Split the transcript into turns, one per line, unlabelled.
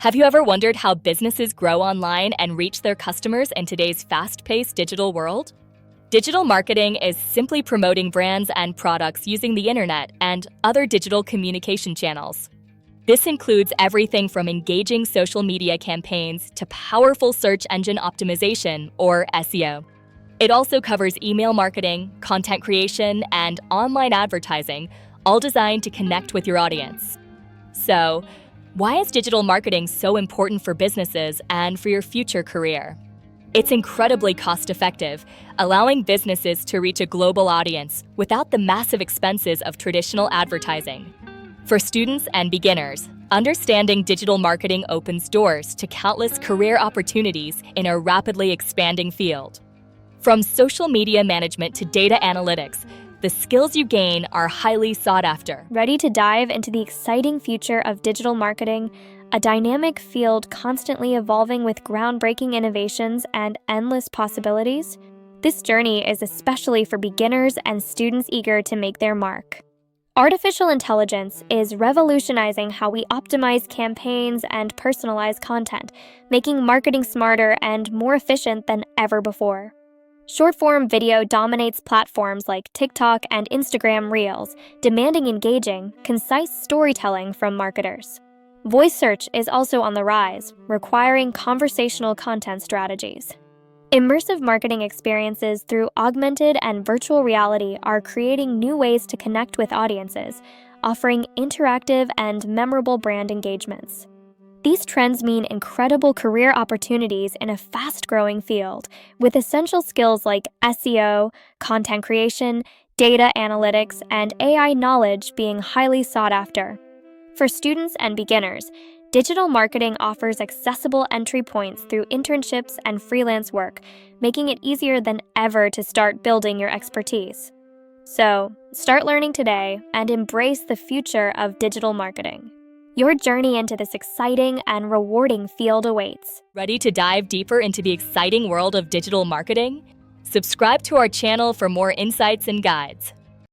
Have you ever wondered how businesses grow online and reach their customers in today's fast-paced digital world? Digital marketing is simply promoting brands and products using the internet and other digital communication channels. This includes everything from engaging social media campaigns to powerful search engine optimization, or SEO. It also covers email marketing, content creation, and online advertising, all designed to connect with your audience. So, why is digital marketing so important for businesses and for your future career? It's incredibly cost-effective, allowing businesses to reach a global audience without the massive expenses of traditional advertising. For students and beginners, understanding digital marketing opens doors to countless career opportunities in a rapidly expanding field. From social media management to data analytics, the skills you gain are highly sought after.
Ready to dive into the exciting future of digital marketing, a dynamic field constantly evolving with groundbreaking innovations and endless possibilities? This journey is especially for beginners and students eager to make their mark. Artificial intelligence is revolutionizing how we optimize campaigns and personalize content, making marketing smarter and more efficient than ever before. Short-form video dominates platforms like TikTok and Instagram Reels, demanding engaging, concise storytelling from marketers. Voice search is also on the rise, requiring conversational content strategies. Immersive marketing experiences through augmented and virtual reality are creating new ways to connect with audiences, offering interactive and memorable brand engagements. These trends mean incredible career opportunities in a fast-growing field, with essential skills like SEO, content creation, data analytics, and AI knowledge being highly sought after. For students and beginners, digital marketing offers accessible entry points through internships and freelance work, making it easier than ever to start building your expertise. So, start learning today and embrace the future of digital marketing. Your journey into this exciting and rewarding field awaits.
Ready to dive deeper into the exciting world of digital marketing? Subscribe to our channel for more insights and guides.